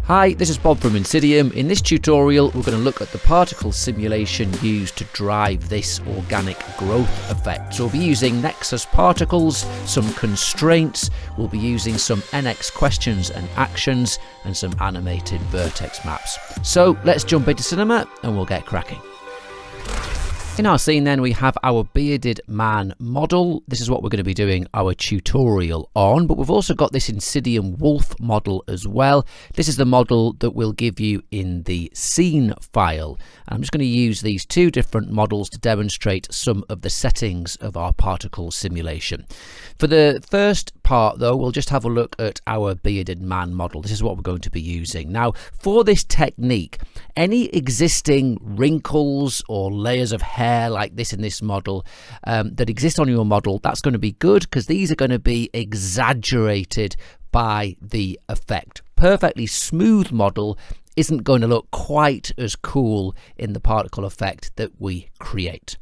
Hi, this is Bob from INSYDIUM. In this tutorial, we're going to look at the particle simulation used to drive this organic growth effect. So we'll be using NeXus particles, some constraints, we'll be using some nxQuestions and actions, and some animated vertex maps. So let's jump into cinema and we'll get cracking. In our scene then, we have our bearded man model. This is what we're going to be doing our tutorial on, but we've also got this INSYDIUM wolf model as well. This is the model that we'll give you in the scene file. And I'm just going to use these two different models to demonstrate some of the settings of our particle simulation. For the first part though, we'll just have a look at our bearded man model. This is what we're going to be using. Now, for this technique, any existing wrinkles or layers of hair like this in this model that exist on your model, that's going to be good because these are going to be exaggerated by the effect. Perfectly smooth model isn't going to look quite as cool in the particle effect that we create.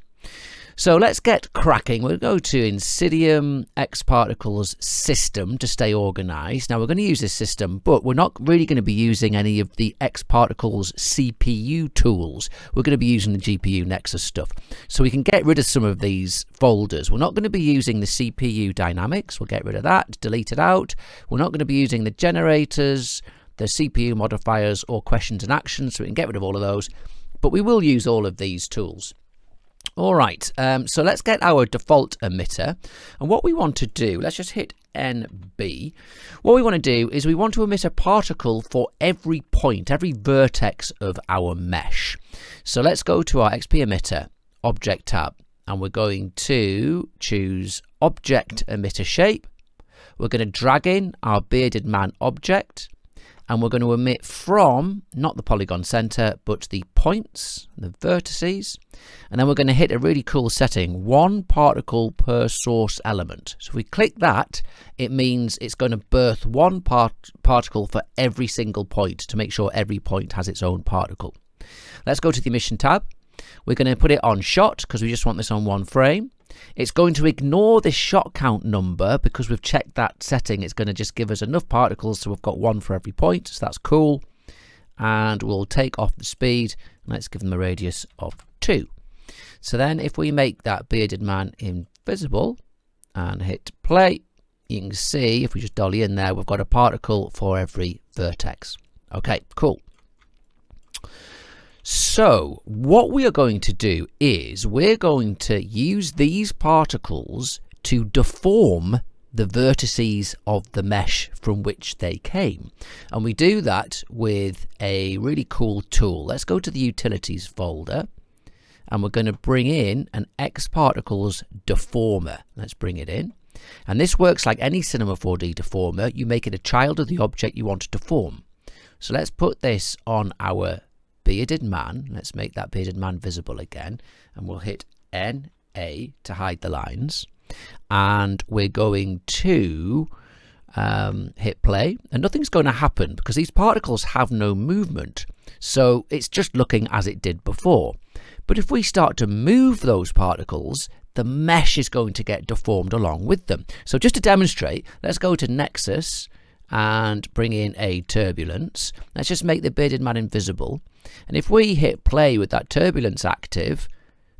So let's get cracking. We'll go to INSYDIUM X Particles system to stay organized. Now we're going to use this system, but we're not really going to be using any of the X Particles CPU tools. We're going to be using the GPU NeXus stuff. So we can get rid of some of these folders. We're not going to be using the CPU dynamics. We'll get rid of that, delete it out. We're not going to be using the generators, the CPU modifiers, or questions and actions. So we can get rid of all of those, but we will use all of these tools. All right, so let's get our default emitter, and what we want to do, let's just hit NB. What we want to do is we want to emit a particle for every point, every vertex of our mesh. So let's go to our XP emitter object tab, and we're going to choose object emitter shape. We're going to drag in our bearded man object, and we're going to emit from, not the polygon center, but the points, the vertices. And then we're going to hit a really cool setting, 1 particle per source element. So if we click that, it means it's going to birth 1 particle for every single point to make sure every point has its own particle. Let's go to the emission tab. We're going to put it on shot because we just want this on 1 frame. It's going to ignore this shot count number because we've checked that setting. It's going to just give us enough particles, so we've got 1 for every point, so that's cool. And we'll take off the speed. Let's give them a radius of 2. So then if we make that bearded man invisible and hit play, you can see if we just dolly in there, we've got a particle for every vertex. Okay, cool. So what we are going to do is we're going to use these particles to deform the vertices of the mesh from which they came. And we do that with a really cool tool. Let's go to the utilities folder, and we're going to bring in an X Particles deformer. Let's bring it in. And this works like any Cinema 4D deformer. You make it a child of the object you want to deform. So let's put this on our bearded man. Let's make that bearded man visible again, and we'll hit NA to hide the lines, and we're going to hit play, and nothing's going to happen because these particles have no movement, so it's just looking as it did before. But if we start to move those particles, the mesh is going to get deformed along with them. So just to demonstrate, let's go to NeXus and bring in a turbulence. Let's just make the bearded man invisible. And if we hit play with that turbulence active,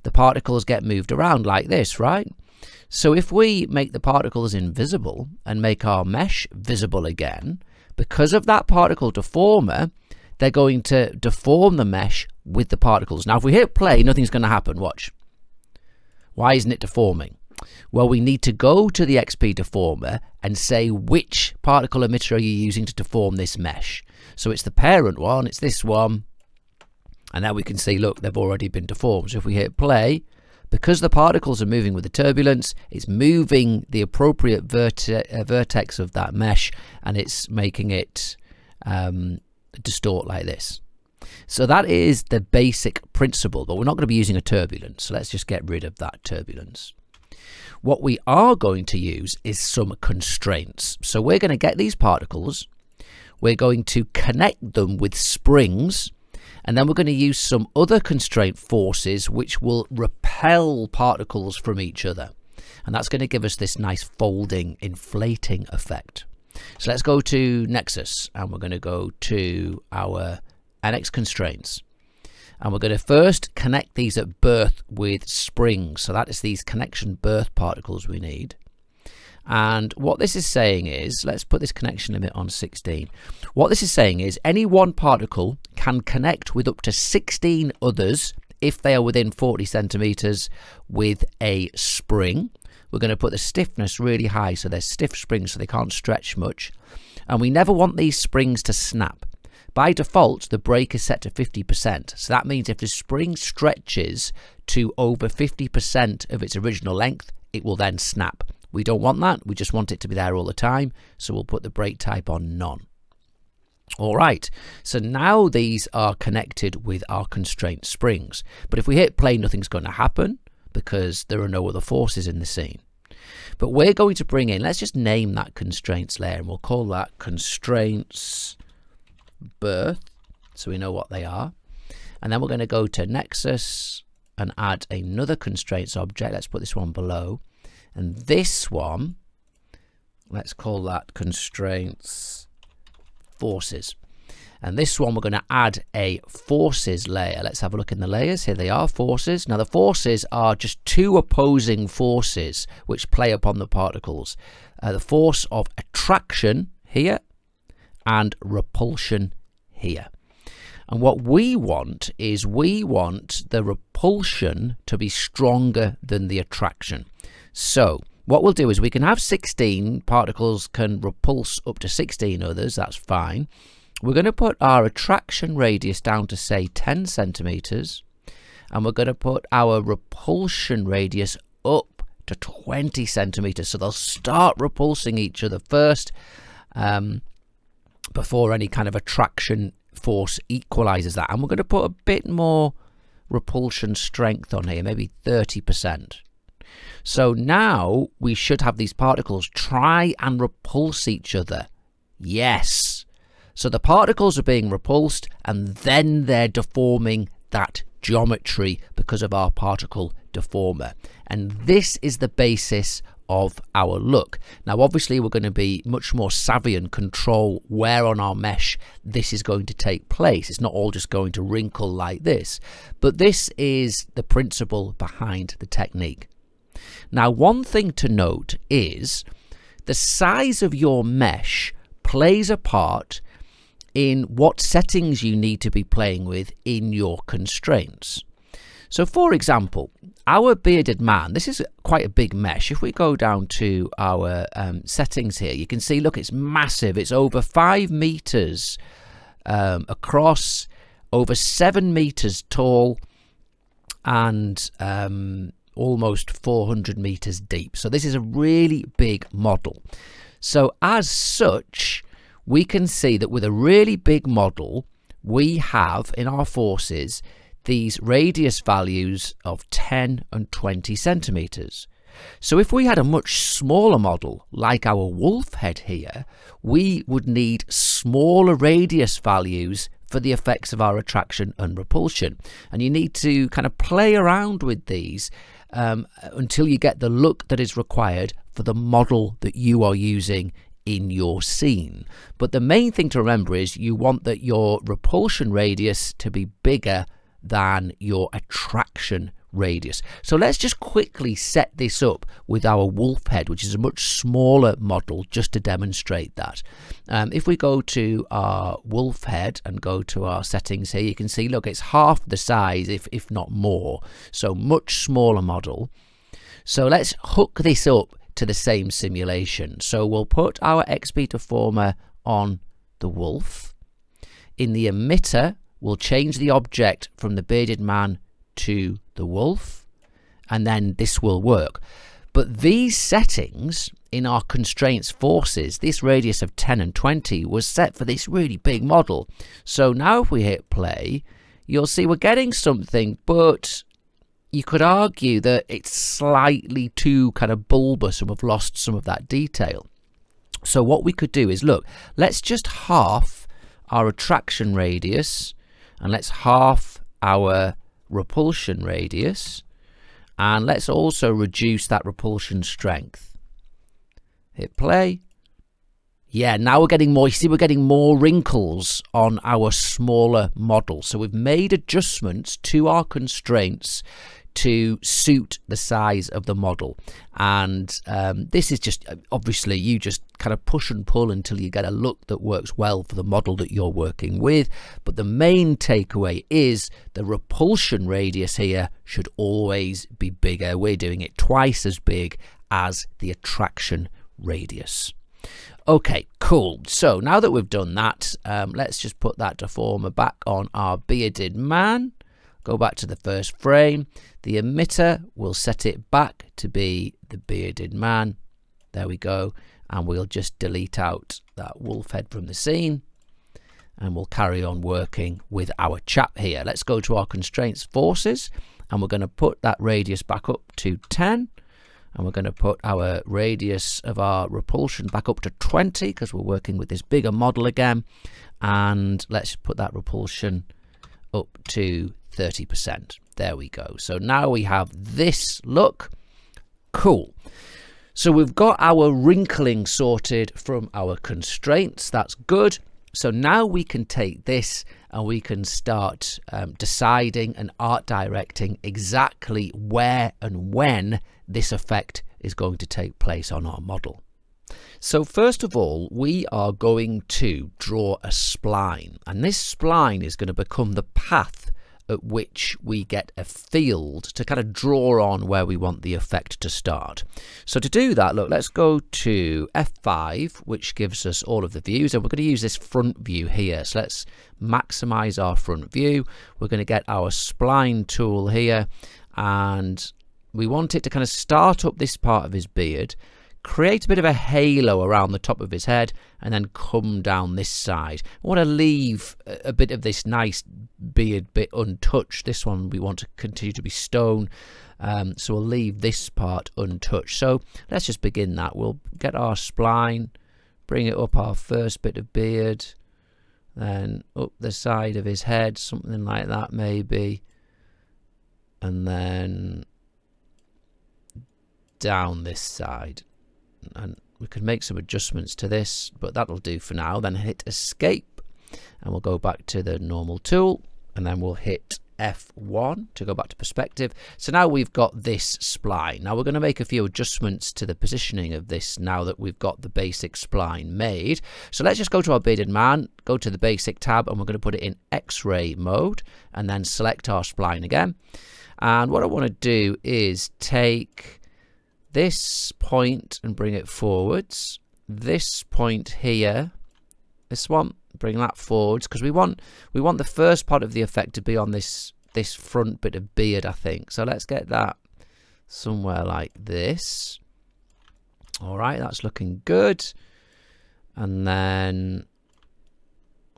the particles get moved around like this, right? So if we make the particles invisible and make our mesh visible again, because of that particle deformer, they're going to deform the mesh with the particles. Now, if we hit play, nothing's going to happen. Watch. Why isn't it deforming? Well, we need to go to the XP deformer and say which particle emitter are you using to deform this mesh. So it's the parent one, it's this one. And now we can see, look, they've already been deformed. So if we hit play, because the particles are moving with the turbulence, it's moving the appropriate vertex of that mesh, and it's making it distort like this. So that is the basic principle, but we're not going to be using a turbulence. So let's just get rid of that turbulence. What we are going to use is some constraints. So we're going to get these particles, we're going to connect them with springs, and then we're going to use some other constraint forces which will repel particles from each other. And that's going to give us this nice folding, inflating effect. So let's go to NeXus, and we're going to go to our NX constraints. And we're going to first connect these at birth with springs. So that is these connection birth particles we need. And what this is saying is, let's put this connection limit on 16. What this is saying is any one particle can connect with up to 16 others if they are within 40 centimeters with a spring. We're going to put the stiffness really high, so they're stiff springs, so they can't stretch much. And we never want these springs to snap. By default, the break is set to 50%. So that means if the spring stretches to over 50% of its original length, it will then snap. We don't want that. We just want it to be there all the time. So we'll put the break type on none. All right. So now these are connected with our constraint springs. But if we hit play, nothing's going to happen because there are no other forces in the scene. But we're going to bring in, let's just name that constraints layer, and we'll call that constraints birth, so we know what they are. And then we're going to go to NeXus and add another constraints object. Let's put this one below, and this one, let's call that constraints forces. And this one we're going to add a forces layer. Let's have a look in the layers. Here they are, forces. Now the forces are just two opposing forces which play upon the particles. The force of attraction here and repulsion here. And what we want is we want the repulsion to be stronger than the attraction. So what we'll do is we can have 16 particles can repulse up to 16 others. That's fine. We're going to put our attraction radius down to say 10 centimeters, and we're going to put our repulsion radius up to 20 centimeters. So they'll start repulsing each other first before any kind of attraction force equalizes that. And we're going to put a bit more repulsion strength on here, maybe 30%. So now we should have these particles try and repulse each other. Yes. So the particles are being repulsed and then they're deforming that geometry because of our particle deformer. And this is the basis of our look. Now obviously we're going to be much more savvy and control where on our mesh this is going to take place. It's not all just going to wrinkle like this, but this is the principle behind the technique. Now one thing to note is the size of your mesh plays a part in what settings you need to be playing with in your constraints. So for example, our bearded man, this is quite a big mesh. If we go down to our settings here, you can see, look, it's massive. It's over 5 meters across, over 7 meters tall, and almost 400 meters deep. So this is a really big model. So as such, we can see that with a really big model, we have in our forces these radius values of 10 and 20 centimeters. So if we had a much smaller model like our wolf head here, we would need smaller radius values for the effects of our attraction and repulsion. And you need to kind of play around with these until you get the look that is required for the model that you are using in your scene. But the main thing to remember is you want that your repulsion radius to be bigger than your attraction radius. So let's just quickly set this up with our wolf head, which is a much smaller model, just to demonstrate that. If we go to our wolf head and go to our settings here, you can see, look, it's half the size, if not more. So much smaller model. So let's hook this up to the same simulation. So we'll put our XP deformer on the wolf. In the emitter, we'll change the object from the bearded man to the wolf, and then this will work. But these settings in our constraints forces, this radius of 10 and 20 was set for this really big model. So now if we hit play, you'll see we're getting something, but you could argue that it's slightly too kind of bulbous and we've lost some of that detail. So what we could do is, look, let's just half our attraction radius and let's half our repulsion radius, and let's also reduce that repulsion strength. Hit play. Yeah, now we're getting more, you see, we're getting more wrinkles on our smaller model. So we've made adjustments to our constraints to suit the size of the model. And this is just, obviously, you just kind of push and pull until you get a look that works well for the model that you're working with. But the main takeaway is the repulsion radius here should always be bigger. We're doing it twice as big as the attraction radius. Okay, cool. So now that we've done that, let's just put that deformer back on our bearded man. Go back to the first frame. The emitter, we'll set it back to be the bearded man. There we go. And we'll just delete out that wolf head from the scene. And we'll carry on working with our chap here. Let's go to our constraints forces. And we're going to put that radius back up to 10. And we're going to put our radius of our repulsion back up to 20 because we're working with this bigger model again. And let's put that repulsion up to 30%. There we go. So now we have this look. Cool. So we've got our wrinkling sorted from our constraints. That's good. So now we can take this and we can start deciding and art directing exactly where and when this effect is going to take place on our model. So first of all, we are going to draw a spline, and this spline is going to become the path at which we get a field to kind of draw on where we want the effect to start. So to do that, look, let's go to F5, which gives us all of the views, and we're going to use this front view here. So let's maximize our front view. We're going to get our spline tool here, and we want it to kind of start up this part of his beard, create a bit of a halo around the top of his head, and then come down this side. I want to leave a bit of this nice beard bit untouched. This one we want to continue to be stone, so we'll leave this part untouched. So let's just begin that. We'll get our spline, bring it up our first bit of beard, then up the side of his head, something like that maybe, and then down this side. And we could make some adjustments to this, but that'll do for now. Then hit escape and we'll go back to the normal tool, and then we'll hit F1 to go back to perspective. So now we've got this spline. Now we're going to make a few adjustments to the positioning of this now that we've got the basic spline made. So let's just go to our bearded man, go to the basic tab, and we're going to put it in X-ray mode, and then select our spline again. And what I want to do is take this point and bring it forwards, this point here, this one, bring that forwards, because we want the first part of the effect to be on this front bit of beard, I think. So let's get that somewhere like this. All right, that's looking good. And then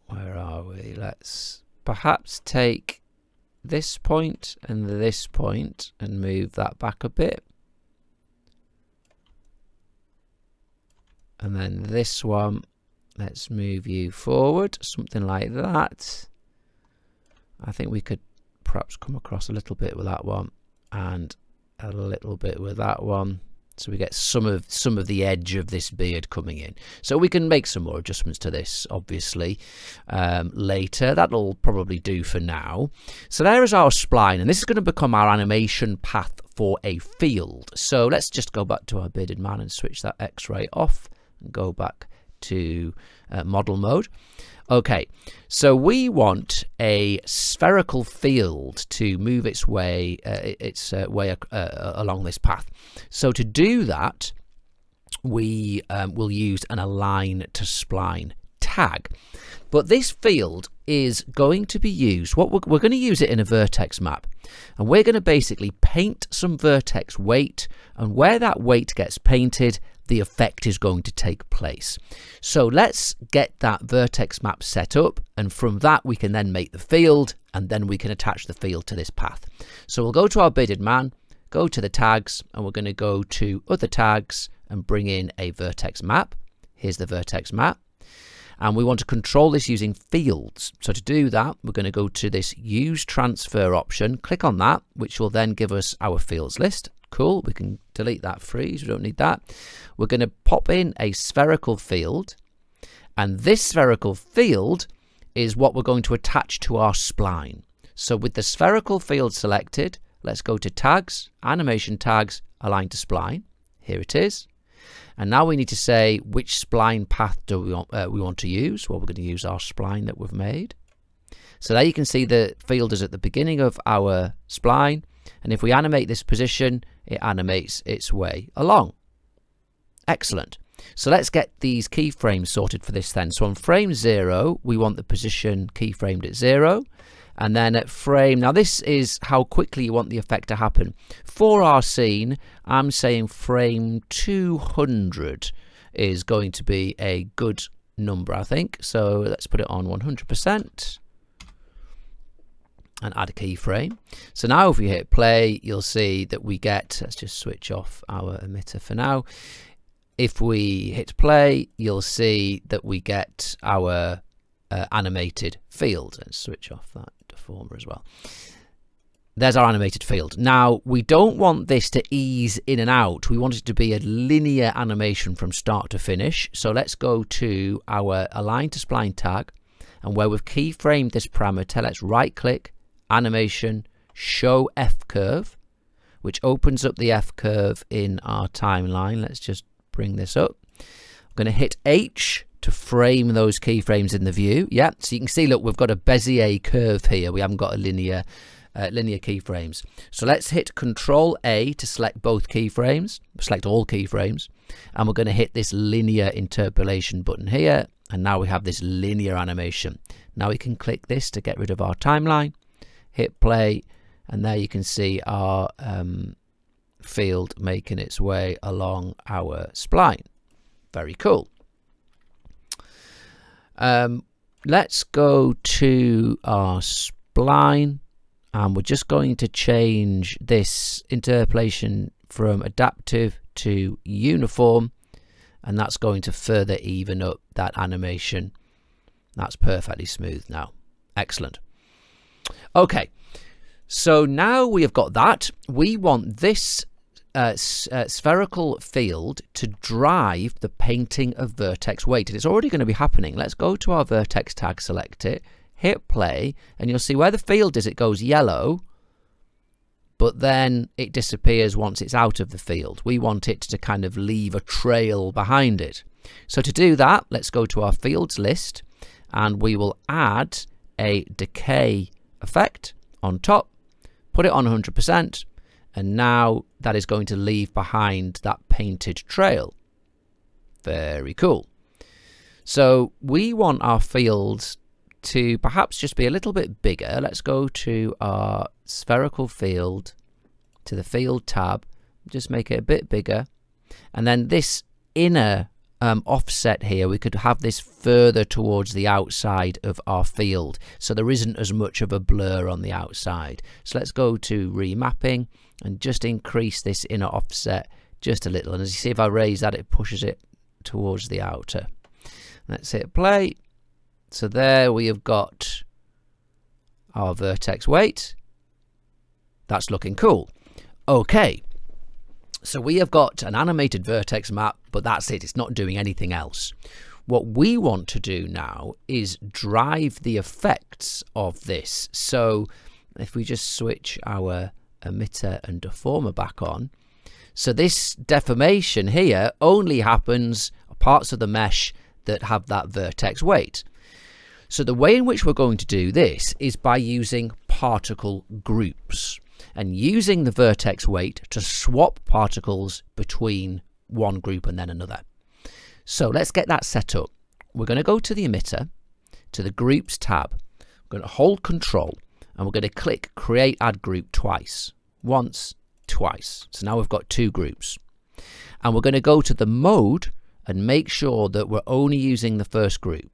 where are we? Let's perhaps take this point and move that back a bit. And then this one, let's move you forward, something like that. I think we could perhaps come across a little bit with that one and a little bit with that one, so we get some of the edge of this beard coming in. So we can make some more adjustments to this, obviously, later. That'll probably do for now. So there is our spline, and this is going to become our animation path for a field. So let's just go back to our bearded man and switch that X-ray off and go back to model mode. Okay, so we want a spherical field to move its way along this path. So to do that, we will use an align to spline tag. But this field is going to be used, we're going to use it in a vertex map, and we're going to basically paint some vertex weight, and where that weight gets painted, the effect is going to take place. So let's get that vertex map set up, and from that we can then make the field, and then we can attach the field to this path. So we'll go to our bearded man, go to the tags, and we're going to go to other tags and bring in a vertex map. Here's the vertex map. And we want to control this using fields. So to do that, we're going to go to this use transfer option, click on that, which will then give us our fields list. Cool, we can delete that freeze, we don't need that. We're going to pop in a spherical field, And this spherical field is what we're going to attach to our spline. So with the spherical field selected, let's go to Tags, Animation Tags, Align to Spline. Here it is. And now we need to say which spline path do we want to use. Well, we're going to use our spline that we've made. So there you can see the field is at the beginning of our spline. And if we animate this position, it animates its way along. Excellent. So let's get these keyframes sorted for this then. So on frame 0, we want the position keyframed at 0. And then at frame, now this is how quickly you want the effect to happen. For our scene, I'm saying frame 200 is going to be a good number, I think. So let's put it on 100% and add a keyframe. So now if we hit play, you'll see that we get, let's just switch off our emitter for now. If we hit play, you'll see that we get our animated field. Let's switch off that deformer as well. There's our animated field. Now, we don't want this to ease in and out. We want it to be a linear animation from start to finish. So let's go to our Align to Spline tag, and where we've keyframed this parameter, let's right-click, Animation, Show F-Curve, which opens up the F-Curve in our timeline. Let's just bring this up. I'm going to hit H to frame those keyframes in the view. Yeah, so you can see, look, we've got a Bezier curve here. We haven't got a linear keyframes. So let's hit Control A to select both keyframes, select all keyframes, and we're going to hit this linear interpolation button here, and now we have this linear animation. Now we can click this to get rid of our timeline, hit play, and there you can see our field making its way along our spline. Very cool. Let's go to our spline, and we're just going to change this interpolation from adaptive to uniform, and that's going to further even up that animation. That's perfectly smooth now. Excellent. Okay, so now we have got that. We want this spherical field to drive the painting of vertex weight, and it's already going to be happening. Let's go to our vertex tag, select it, hit play, and you'll see where the field is, it goes yellow, but then it disappears once it's out of the field. We want it to kind of leave a trail behind it. So to do that, let's go to our fields list, and we will add a decay effect on top, put it on 100%, and now that is going to leave behind that painted trail. Very cool. So we want our fields to perhaps just be a little bit bigger. Let's go to our spherical field, to the field tab, just make it a bit bigger. And then this inner offset here, we could have this further towards the outside of our field, so there isn't as much of a blur on the outside. So let's go to remapping and just increase this inner offset just a little, and as you see, if I raise that, it pushes it towards the outer. Let's hit play. So there we have got our vertex weight. That's looking cool. Okay, so we have got an animated vertex map, but that's it. It's not doing anything else. What we want to do now is drive the effects of this. So if we just switch our emitter and deformer back on, so this deformation here only happens parts of the mesh that have that vertex weight. So the way in which we're going to do this is by using particle groups and using the vertex weight to swap particles between one group and then another. So let's get that set up. We're going to go to the emitter, to the groups tab. We're going to hold control, and we're going to click create add group twice. Once, twice. So now we've got two groups. And we're going to go to the mode and make sure that we're only using the first group.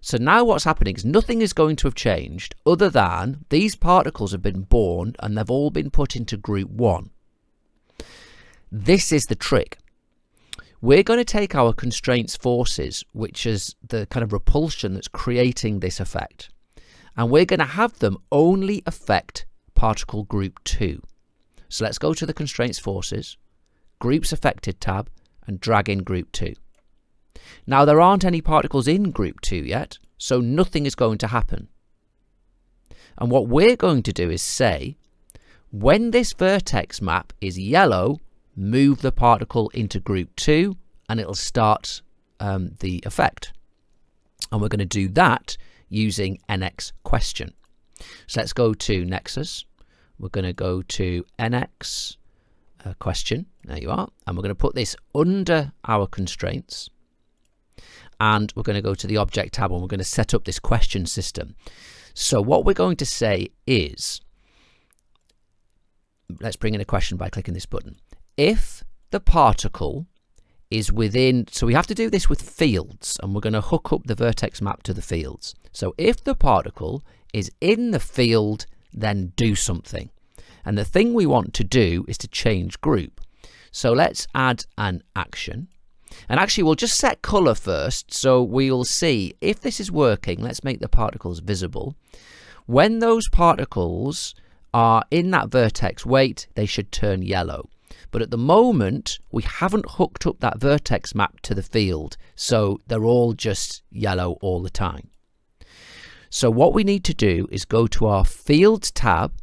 So now what's happening is nothing is going to have changed other than these particles have been born and they've all been put into group 1. This is the trick. We're going to take our constraints forces, which is the kind of repulsion that's creating this effect, and we're going to have them only affect particle group 2. So let's go to the constraints forces, groups affected tab, and drag in group 2. Now there aren't any particles in group 2 yet, so nothing is going to happen. And what we're going to do is say, when this vertex map is yellow, move the particle into group 2 and it'll start the effect. And we're going to do that using nxQuestion. So let's go to NeXus. We're going to go to nxQuestion. There you are. And we're going to put this under our constraints. And we're going to go to the Object tab and we're going to set up this question system. So what we're going to say is, let's bring in a question by clicking this button. If the particle is within, so we have to do this with fields, and we're going to hook up the vertex map to the fields. So if the particle is in the field, then do something. And the thing we want to do is to change group. So let's add an action. And actually we'll just set color first, so we'll see if this is working. Let's make the particles visible. When those particles are in that vertex weight, they should turn yellow. But at the moment, we haven't hooked up that vertex map to the field, so they're all just yellow all the time. So what we need to do is go to our Fields tab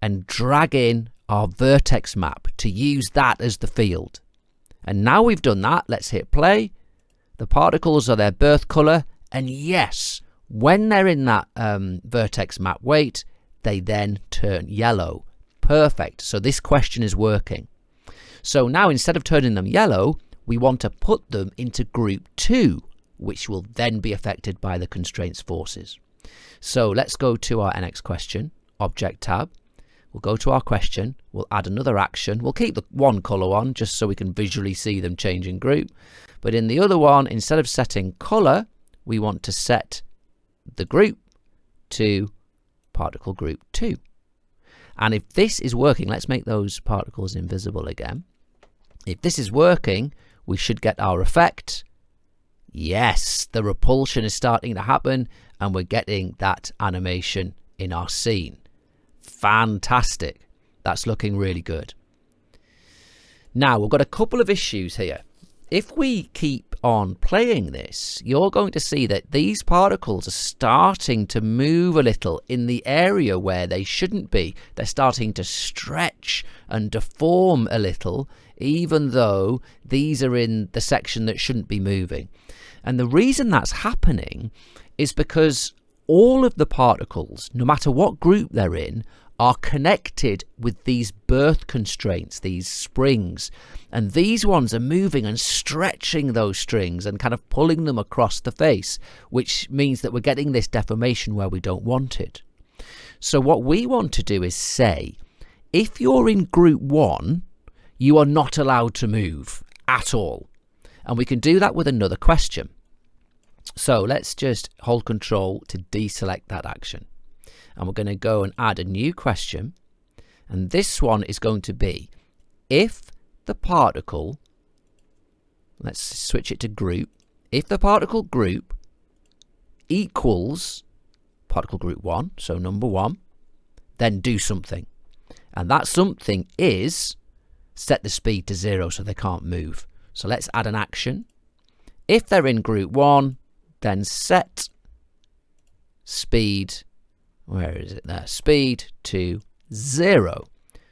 and drag in our vertex map to use that as the field. And now we've done that, let's hit play. The particles are their birth color, and yes, when they're in that vertex map weight, they then turn yellow. Perfect. So this question is working. So now instead of turning them yellow, we want to put them into group 2, which will then be affected by the constraints forces. So let's go to our nxQuestion, Object tab. We'll go to our question, we'll add another action. We'll keep the one color on just so we can visually see them changing group. But in the other one, instead of setting color, we want to set the group to particle group 2. And if this is working, let's make those particles invisible again. If this is working, we should get our effect. Yes, the repulsion is starting to happen and we're getting that animation in our scene. Fantastic. That's looking really good. Now, we've got a couple of issues here. If we keep on playing this, you're going to see that these particles are starting to move a little in the area where they shouldn't be. They're starting to stretch and deform a little, even though these are in the section that shouldn't be moving. And the reason that's happening is because all of the particles, no matter what group they're in, are connected with these birth constraints, these springs, and these ones are moving and stretching those strings and kind of pulling them across the face, which means that we're getting this deformation where we don't want it. So what we want to do is say, if you're in group 1, you are not allowed to move at all. And we can do that with another question. So let's just hold control to deselect that action. And we're going to go and add a new question. And this one is going to be, if the particle, let's switch it to group, if the particle group equals particle group 1, so number 1, then do something. And that something is set the speed to 0 so they can't move. So let's add an action. If they're in group 1, then set speed, where is it there? Speed to 0.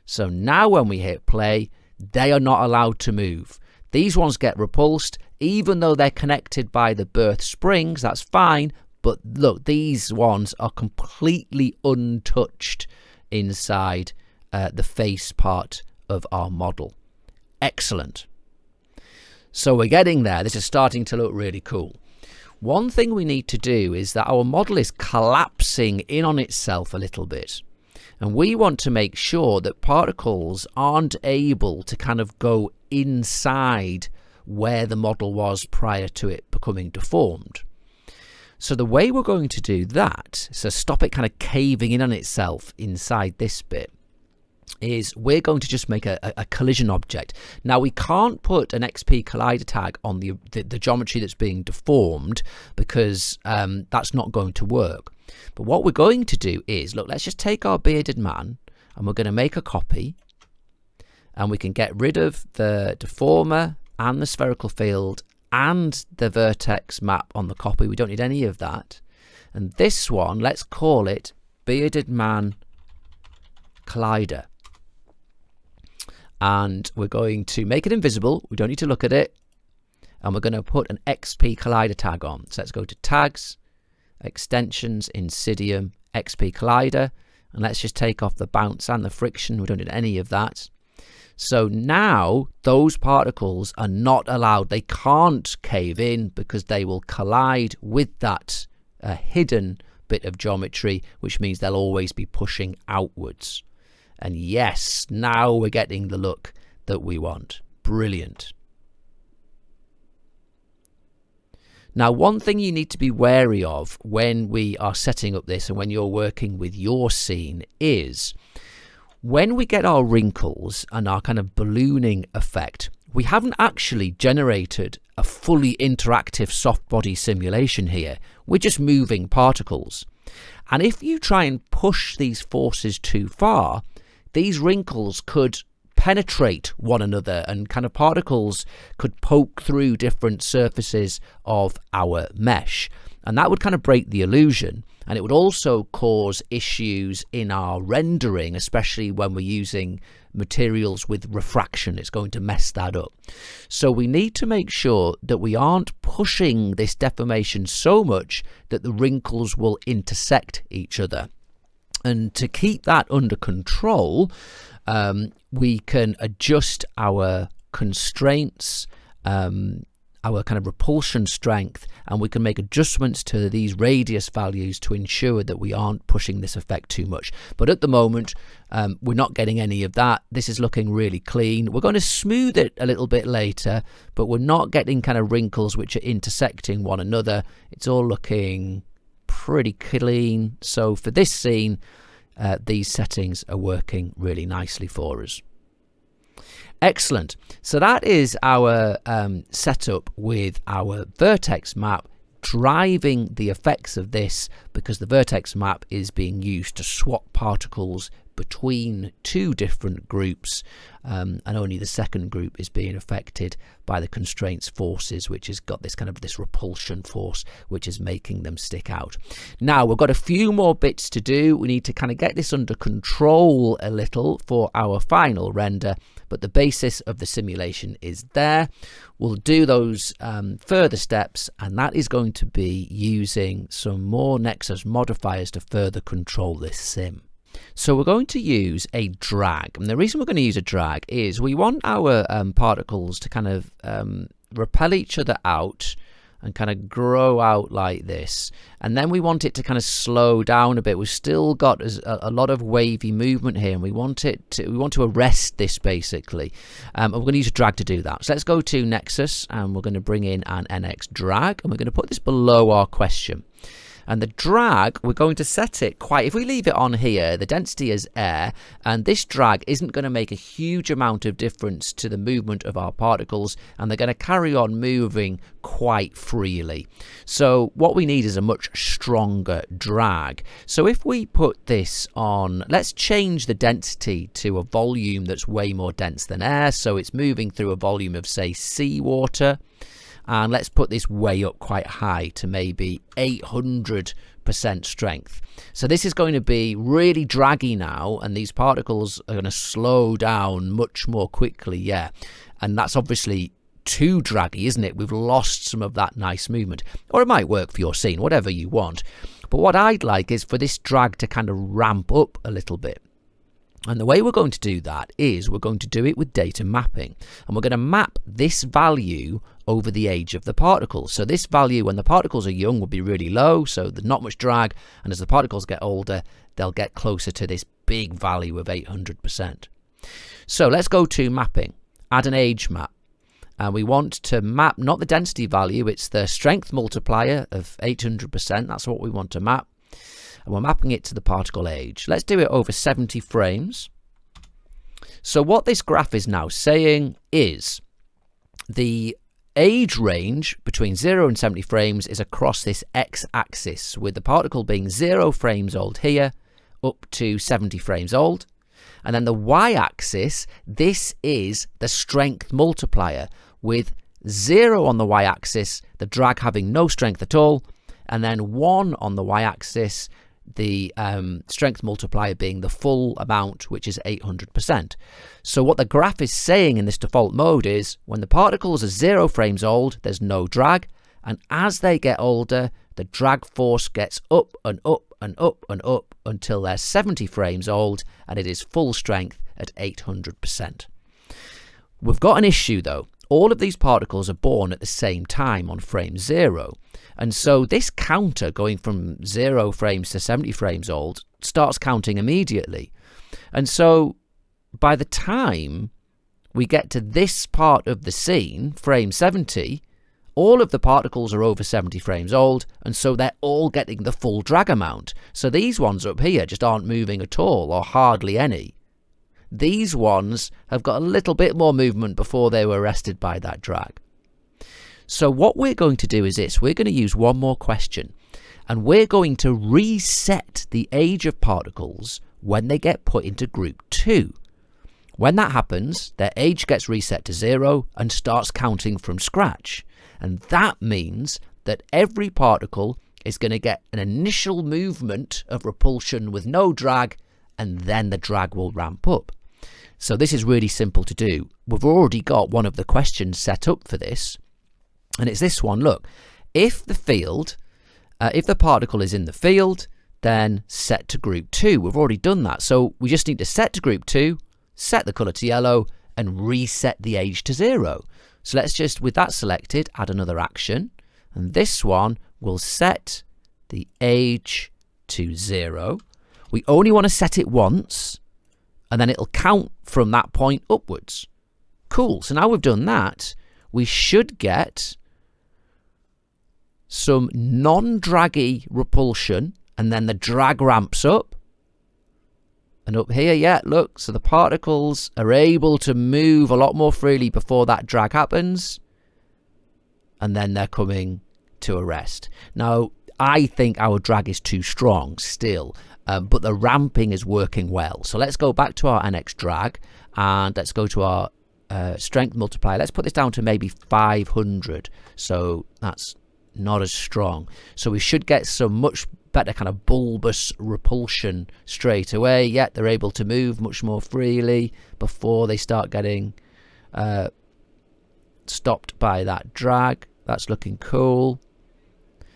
So now when we hit play, they are not allowed to move. These ones get repulsed, even though they're connected by the birth springs, that's fine. But look, these ones are completely untouched inside the face part of our model. Excellent. So we're getting there. This is starting to look really cool. One thing we need to do is that our model is collapsing in on itself a little bit. And we want to make sure that particles aren't able to kind of go inside where the model was prior to it becoming deformed. So the way we're going to do that, so stop it kind of caving in on itself inside this bit, is we're going to just make a collision object. Now we can't put an XP collider tag on the geometry that's being deformed because that's not going to work. But what we're going to do is, look, let's just take our bearded man and we're going to make a copy, and we can get rid of the deformer and the spherical field and the vertex map on the copy. We don't need any of that. And this one, let's call it Bearded Man Collider. And we're going to make it invisible. We don't need to look at it. And we're going to put an XP Collider tag on. So let's go to Tags, Extensions, INSYDIUM, XP Collider. And let's just take off the bounce and the friction. We don't need any of that. So now those particles are not allowed. They can't cave in because they will collide with that hidden bit of geometry, which means they'll always be pushing outwards. And yes, now we're getting the look that we want. Brilliant. Now, one thing you need to be wary of when we are setting up this and when you're working with your scene is when we get our wrinkles and our kind of ballooning effect, we haven't actually generated a fully interactive soft body simulation here. We're just moving particles. And if you try and push these forces too far, these wrinkles could penetrate one another and kind of particles could poke through different surfaces of our mesh. And that would kind of break the illusion. And it would also cause issues in our rendering, especially when we're using materials with refraction. It's going to mess that up. So we need to make sure that we aren't pushing this deformation so much that the wrinkles will intersect each other. And to keep that under control, we can adjust our constraints, our kind of repulsion strength, and we can make adjustments to these radius values to ensure that we aren't pushing this effect too much. But at the moment, we're not getting any of that. This is looking really clean. We're going to smooth it a little bit later, but we're not getting kind of wrinkles which are intersecting one another. It's all looking pretty clean. So for this scene, these settings are working really nicely for us. Excellent. So that is our setup with our vertex map driving the effects of this, because the vertex map is being used to swap particles between two different groups, and only the second group is being affected by the constraints forces, which has got this kind of this repulsion force which is making them stick out. Now we've got a few more bits to do. We need to kind of get this under control a little for our final render, but the basis of the simulation is there. We'll do those further steps, and that is going to be using some more NeXus modifiers to further control this sim. So we're going to use a drag, and the reason we're going to use a drag is we want our particles to kind of repel each other out and kind of grow out like this, and then we want it to kind of slow down a bit. We've still got a lot of wavy movement here, and we want to arrest this basically, and we're going to use a drag to do that. So let's go to NeXus, and we're going to bring in an NX drag, and we're going to put this below our question. And the drag, we're going to set it quite, if we leave it on here, the density is air, and this drag isn't going to make a huge amount of difference to the movement of our particles, and they're going to carry on moving quite freely. So what we need is a much stronger drag. So if we put this on, let's change the density to a volume that's way more dense than air, so it's moving through a volume of, say, seawater. And let's put this way up quite high to maybe 800% strength. So this is going to be really draggy now, and these particles are going to slow down much more quickly, yeah. And that's obviously too draggy, isn't it? We've lost some of that nice movement. Or it might work for your scene, whatever you want. But what I'd like is for this drag to kind of ramp up a little bit. And the way we're going to do that is we're going to do it with data mapping, and we're going to map this value over the age of the particles. So this value when the particles are young will be really low, so there's not much drag, and as the particles get older, they'll get closer to this big value of 800%. So let's go to mapping, add an age map, and we want to map not the density value, it's the strength multiplier of 800%, that's what we want to map. And we're mapping it to the particle age. Let's do it over 70 frames. So what this graph is now saying is the age range between 0 and 70 frames is across this x-axis, with the particle being 0 frames old here up to 70 frames old. And then the y-axis, this is the strength multiplier, with 0 on the y-axis, the drag having no strength at all, and then 1 on the y-axis, the strength multiplier being the full amount, which is 800%. So what the graph is saying in this default mode is when the particles are 0 frames old, there's no drag, and as they get older, the drag force gets up and up and up and up until they're 70 frames old, and it is full strength at 800%. We've got an issue though. All of these particles are born at the same time on frame 0. And so this counter going from 0 frames to 70 frames old starts counting immediately. And so by the time we get to this part of the scene, frame 70, all of the particles are over 70 frames old, and so they're all getting the full drag amount. So these ones up here just aren't moving at all, or hardly any. These ones have got a little bit more movement before they were arrested by that drag. So what we're going to do is this. We're going to use one more question, and we're going to reset the age of particles when they get put into group 2. When that happens, their age gets reset to 0 and starts counting from scratch. And that means that every particle is going to get an initial movement of repulsion with no drag, and then the drag will ramp up. So this is really simple to do. We've already got one of the questions set up for this, and it's this one. Look, if the field, if the particle is in the field, then set to group 2. We've already done that. So we just need to set to group 2, set the color to yellow, and reset the age to 0. So let's just, with that selected, add another action. And this one will set the age to 0. We only want to set it once, and then it'll count from that point upwards. Cool. So now we've done that, we should get some non-draggy repulsion, and then the drag ramps up. And up here, yeah, look, so the particles are able to move a lot more freely before that drag happens. And then they're coming to a rest. Now, I think our drag is too strong still, but the ramping is working well. So let's go back to our NX drag, and let's go to our strength multiplier. Let's put this down to maybe 500. So that's not as strong. So we should get some much better kind of bulbous repulsion straight away. Yet they're able to move much more freely before they start getting stopped by that drag. That's looking cool.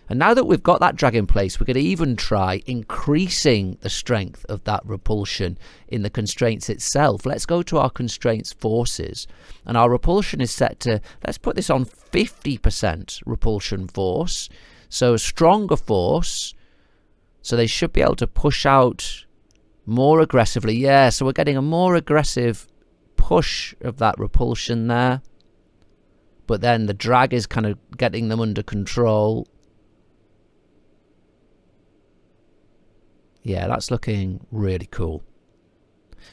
And now that we've got that drag in place, we're going to even try increasing the strength of that repulsion in the constraints itself. Let's go to our constraints forces, and our repulsion is set to, let's put this on 50% repulsion force. So a stronger force, so they should be able to push out more aggressively. Yeah, so we're getting a more aggressive push of that repulsion there, but then the drag is kind of getting them under control. Yeah, that's looking really cool.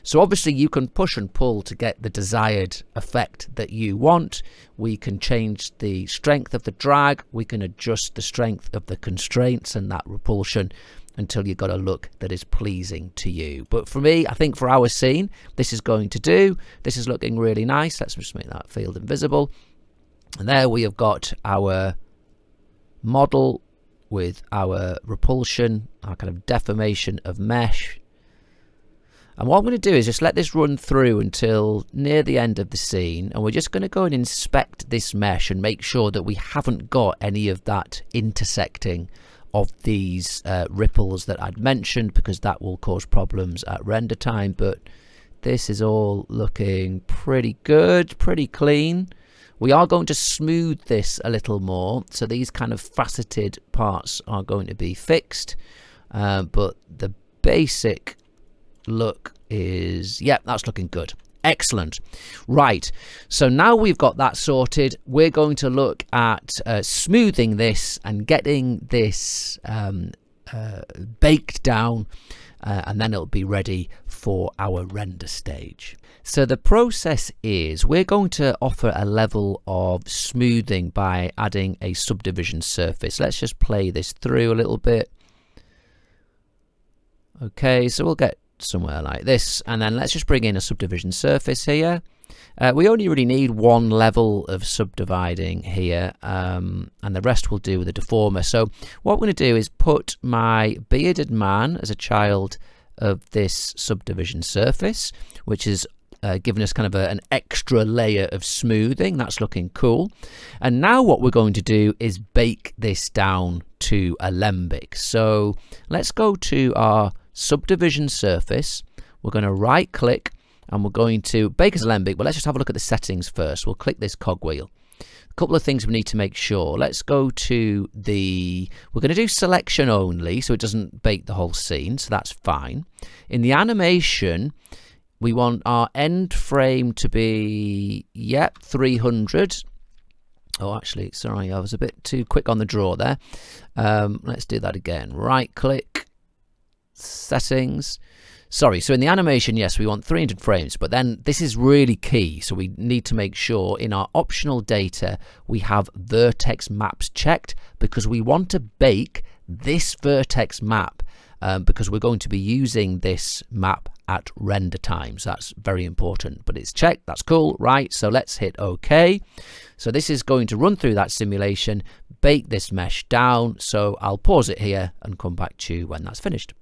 So obviously you can push and pull to get the desired effect that you want. We can change the strength of the drag. We can adjust the strength of the constraints and that repulsion until you've got a look that is pleasing to you. But for me, I think for our scene, this is going to do. This is looking really nice. Let's just make that field invisible. And there we have got our model with our repulsion, our kind of deformation of mesh. And what I'm going to do is just let this run through until near the end of the scene, and we're just going to go and inspect this mesh and make sure that we haven't got any of that intersecting of these ripples that I'd mentioned, because that will cause problems at render time. But this is all looking pretty good, pretty clean. We are going to smooth this a little more, so these kind of faceted parts are going to be fixed, but the basic look is, yeah, that's looking good. Excellent. Right, so now we've got that sorted, we're going to look at smoothing this and getting this baked down, and then it'll be ready for our render stage. So the process is we're going to offer a level of smoothing by adding a subdivision surface. Let's just play this through a little bit. Okay, so we'll get somewhere like this, and then let's just bring in a subdivision surface here. We only really need one level of subdividing here, and the rest will do with the deformer. So what we're going to do is put my bearded man as a child of this subdivision surface, which is giving us kind of an extra layer of smoothing. That's looking cool. And now what we're going to do is bake this down to Alembic. So let's go to our subdivision surface. We're going to right click and we're going to bake as Alembic, but let's just have a look at the settings first. We'll click this cogwheel. A couple of things we need to make sure. Let's go to we're going to do selection only, so it doesn't bake the whole scene, so that's fine. In the animation, we want our end frame to be, 300. Oh, actually, sorry, I was a bit too quick on the draw there. Let's do that again. Right click, settings. Sorry, so in the animation, yes, we want 300 frames, but then this is really key. So we need to make sure in our optional data, we have vertex maps checked, because we want to bake this vertex map because we're going to be using this map at render times. That's very important, but it's checked. That's cool, right? So let's hit OK. So this is going to run through that simulation, bake this mesh down. So I'll pause it here and come back to you when that's finished.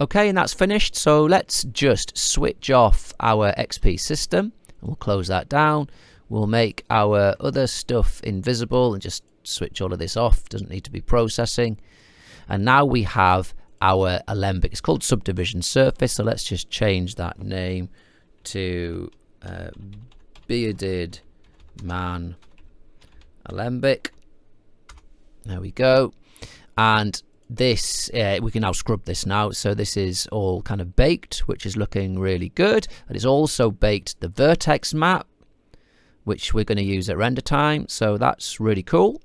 Okay, and that's finished. So let's just switch off our XP system and we'll close that down. We'll make our other stuff invisible and just switch all of this off. Doesn't need to be processing. And now we have our Alembic. It's called Subdivision Surface, so let's just change that name to Bearded Man Alembic. There we go. And this, we can now scrub this now. So this is all kind of baked, which is looking really good. And it's also baked the vertex map, which we're going to use at render time. So that's really cool.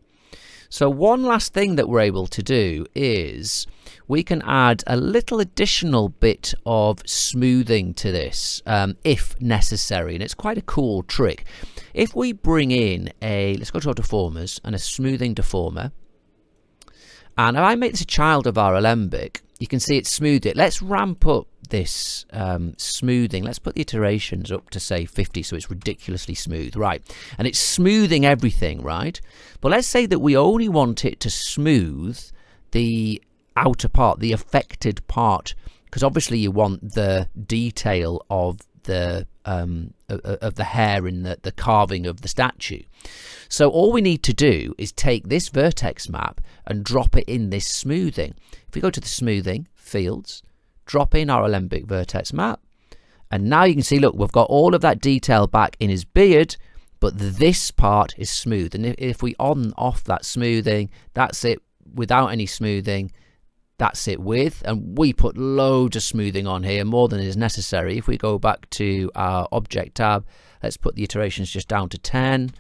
So one last thing that we're able to do is we can add a little additional bit of smoothing to this if necessary, and it's quite a cool trick. If we bring in let's go to our deformers and a smoothing deformer, and if I make this a child of our Alembic, you can see it's smoothed it. Let's ramp up this smoothing. Let's put the iterations up to say 50, so it's ridiculously smooth, right? And it's smoothing everything, right? But let's say that we only want it to smooth the outer part, the affected part, because obviously you want the detail of the hair in the carving of the statue. So all we need to do is take this vertex map and drop it in this smoothing. If we go to the smoothing fields, drop in our Alembic vertex map, and now you can see, look, we've got all of that detail back in his beard, but this part is smooth. And if we on off that smoothing, that's it. Without any smoothing, that's it with, and we put loads of smoothing on here, more than is necessary. If we go back to our object tab, let's put the iterations just down to 10,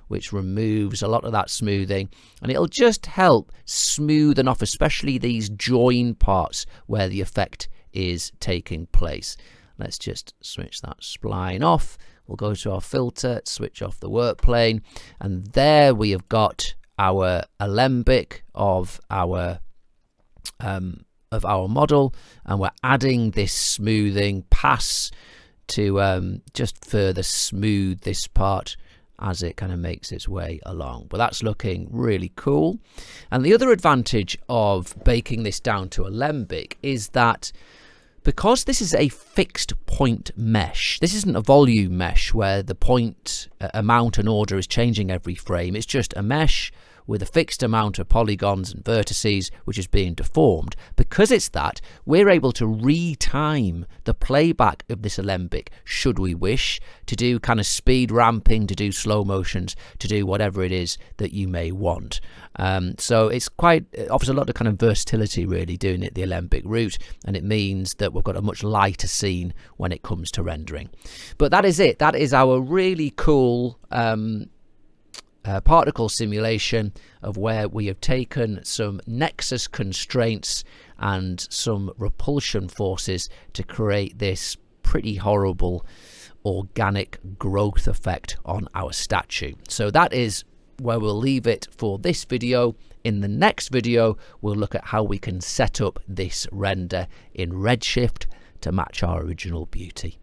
which removes a lot of that smoothing, and it'll just help smoothen off, especially these join parts where the effect is taking place. Let's just switch that spline off. We'll go to our filter, switch off the work plane, and there we have got our Alembic of our model, and we're adding this smoothing pass to just further smooth this part as it kind of makes its way along. But that's looking really cool. And the other advantage of baking this down to Alembic is that because this is a fixed point mesh, this isn't a volume mesh where the point amount and order is changing every frame. It's just a mesh with a fixed amount of polygons and vertices which is being deformed. Because it's that, we're able to retime the playback of this Alembic should we wish, to do kind of speed ramping, to do slow motions, to do whatever it is that you may want. So it offers a lot of kind of versatility really doing it the Alembic route, and it means that we've got a much lighter scene when it comes to rendering. But that is it. That is our really cool particle simulation of where we have taken some NeXus constraints and some repulsion forces to create this pretty horrible organic growth effect on our statue. So that is where we'll leave it for this video. In the next video, we'll look at how we can set up this render in Redshift to match our original beauty.